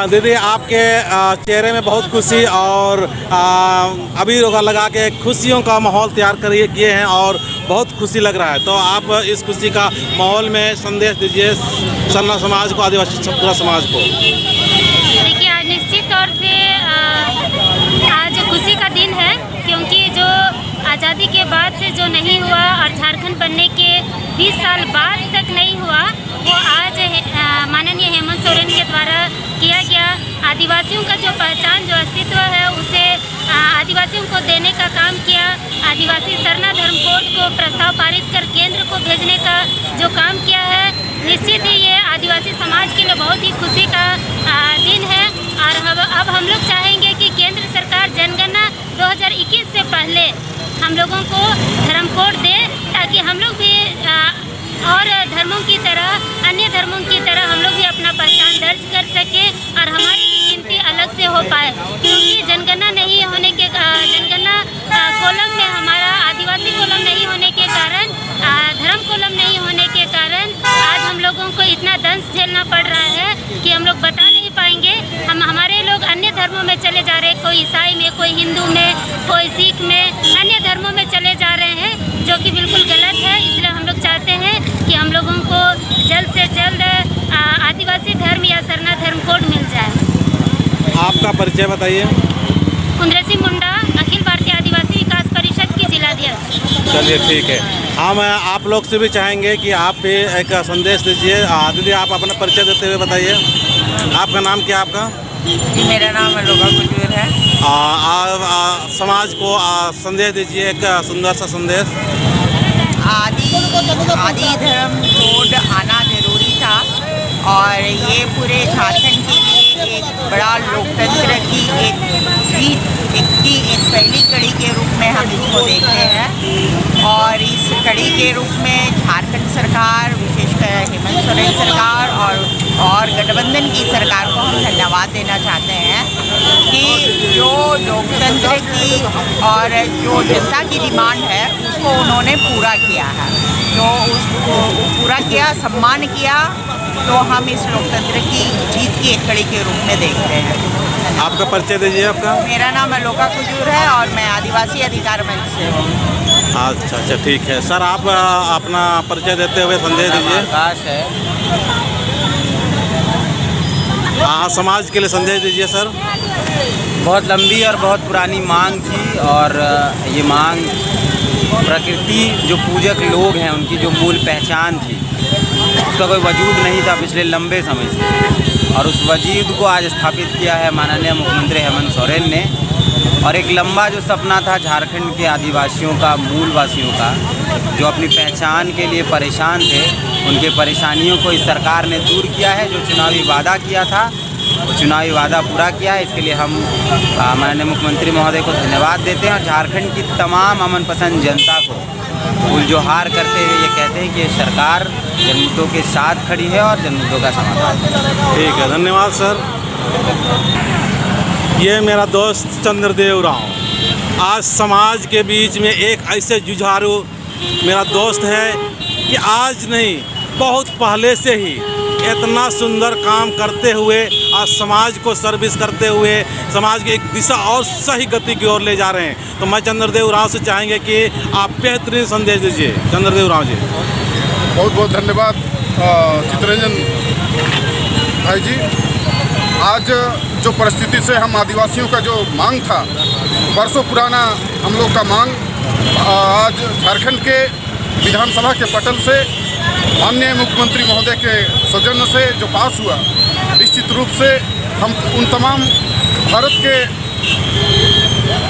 दीदी आपके चेहरे में बहुत खुशी और अभी लगा के खुशियों का माहौल तैयार किए हैं और बहुत खुशी लग रहा है। तो आप इस खुशी का माहौल में संदेश दीजिए सरना समाज को, आदिवासी पूरा समाज को। देखिए, आज निश्चित तौर से आज खुशी का दिन है, क्योंकि जो आज़ादी के बाद से जो नहीं हुआ और झारखंड बनने के 20 साल बाद तक नहीं हुआ, वो आज माननीय हेमंत सोरेन के द्वारा किया गया। आदिवासियों का जो पहचान, जो अस्तित्व है, उसे आदिवासियों को देने का काम किया। आदिवासी सरना धर्म कोड को प्रस्ताव पारित कर केंद्र को भेजने का जो काम किया है, निश्चित ही ये आदिवासी समाज के लिए बहुत ही खुशी का दिन है। और अब हम लोग चाहेंगे कि केंद्र सरकार जनगणना 2021 से पहले हम लोगों को धर्म कोड दे, ताकि हम लोग भी और धर्मों की तरह, अन्य धर्मों की तरह हम लोग भी अपना पहचान दर्ज कर सके और हमारी भी गिनती अलग से हो पाए। क्योंकि जनगणना नहीं होने के जनगणना कॉलम में हमारा आदिवासी कॉलम नहीं होने के कारण, धर्म कॉलम नहीं होने के कारण आज हम लोगों को इतना दंश झेलना पड़ रहा है कि हम लोग बता नहीं पाएंगे। हमारे लोग अन्य धर्मों में चले जा रहे हैं, कोई ईसाई में, कोई हिंदू में, कोई सिख में, अन्य धर्मों में चले जा रहे हैं, जो कि बिल्कुल गलत है। इसलिए हम लोग चाहते हैं कि हम लोगों को जल्द से जल्द आदिवासी धर्म या सरना धर्म कोड मिल जाए। आपका परिचय बताइए। कुंद्रेसी मुंडा, अखिल भारतीय आदिवासी विकास परिषद की जिलाध्यक्ष। चलिए ठीक है, हम आप लोग से भी चाहेंगे कि आप भी एक संदेश दीजिए। दीदी आप अपना परिचय देते हुए बताइए, आपका नाम क्या है? आपका जी, मेरा नाम अलोका कुजूर है। समाज को संदेश दीजिए, एक सुंदर सा संदेश। आदि धर्म कोड आना जरूरी था और ये पूरे झारखंड के लिए एक बड़ा लोकतंत्र की एक पहली कड़ी के रूप में हम इसको देखते हैं। और इस कड़ी के रूप में झारखंड सरकार, विशेषकर हेमंत सोरेन सरकार और गठबंधन की सरकार को हम धन्यवाद देना चाहते हैं कि जो लोकतंत्र की और जो जनता की डिमांड है उसको उन्होंने पूरा किया है। जो उसको पूरा किया, सम्मान किया, तो हम इस लोकतंत्र की जीत की एक कड़ी के रूप में देखते हैं। आपका परिचय दीजिए। आपका? मेरा नाम अलोका कुजूर है और मैं आदिवासी अधिकार मंच से हूँ। अच्छा ठीक है सर, आप अपना परिचय देते हुए संदेश दीजिए। आकाश है। समाज के लिए संदेश दीजिए सर। बहुत लंबी और बहुत पुरानी मांग थी और ये मांग प्रकृति जो पूजक लोग हैं उनकी जो मूल पहचान थी, उसका कोई वजूद नहीं था पिछले लंबे समय से, और उस वजूद को आज स्थापित किया है माननीय मुख्यमंत्री हेमंत सोरेन ने। और एक लंबा जो सपना था झारखंड के आदिवासियों का, मूलवासियों का, जो अपनी पहचान के लिए परेशान थे, उनके परेशानियों को इस सरकार ने दूर किया है। जो चुनावी वादा किया था वो चुनावी वादा पूरा किया है। इसके लिए हम माननीय मुख्यमंत्री महोदय को धन्यवाद देते हैं और झारखंड की तमाम अमन पसंद जनता को गुलजोहार करते हुए ये कहते हैं कि ये सरकार जनमुद्दों के साथ खड़ी है और जनमुद्दों का समाधान। ठीक है, धन्यवाद सर। ये मेरा दोस्त चंद्रदेव राव आज समाज के बीच में एक ऐसे जुझारू मेरा दोस्त है कि आज नहीं, बहुत पहले से ही इतना सुंदर काम करते हुए आज समाज को सर्विस करते हुए समाज की एक दिशा और सही गति की ओर ले जा रहे हैं। तो मैं चंद्रदेव राव से चाहेंगे कि आप बेहतरीन संदेश दीजिए। चंद्रदेव राव जी, बहुत बहुत धन्यवाद चितरंजन भाई जी। आज जो परिस्थिति से हम आदिवासियों का जो मांग था, बरसों पुराना हम लोग का मांग, आज झारखंड के विधानसभा के पटल से माननीय मुख्यमंत्री महोदय के सौजन्य से जो पास हुआ, निश्चित रूप से हम उन तमाम भारत के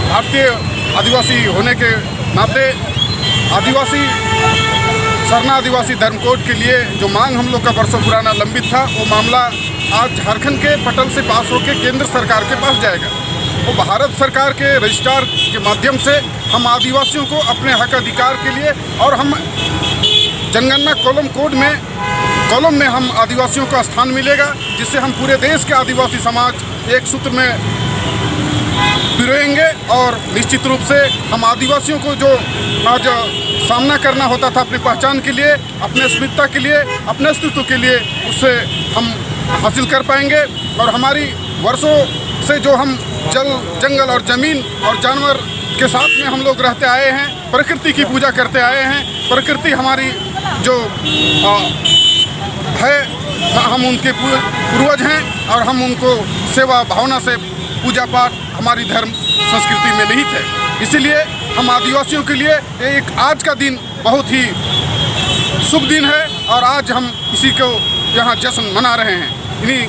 भारतीय आदिवासी होने के नाते आदिवासी सरना आदिवासी धर्म कोड के लिए जो मांग हम लोग का बरसों पुराना लंबित था, वो मामला आज झारखंड के पटल से पास होकर केंद्र सरकार के पास जाएगा। वो भारत सरकार के रजिस्ट्रार के माध्यम से हम आदिवासियों को अपने हक अधिकार के लिए और हम जनगणना कॉलम में हम आदिवासियों का स्थान मिलेगा, जिससे हम पूरे देश के आदिवासी समाज एक सूत्र में पिरोएंगे। और निश्चित रूप से हम आदिवासियों को जो आज सामना करना होता था अपनी पहचान के लिए, अपने अस्मिता के लिए, अपने अस्तित्व के लिए, उससे हम हासिल कर पाएंगे। और हमारी वर्षों से जो हम जल जंगल और ज़मीन और जानवर के साथ में हम लोग रहते आए हैं, प्रकृति की पूजा करते आए हैं। प्रकृति हमारी जो है, हम उनके पूर्वज हैं और हम उनको सेवा भावना से पूजा पाठ हमारी धर्म संस्कृति में निहित है। इसीलिए हम आदिवासियों के लिए एक आज का दिन बहुत ही शुभ दिन है और आज हम इसी को यहाँ जश्न मना रहे हैं। इन्हीं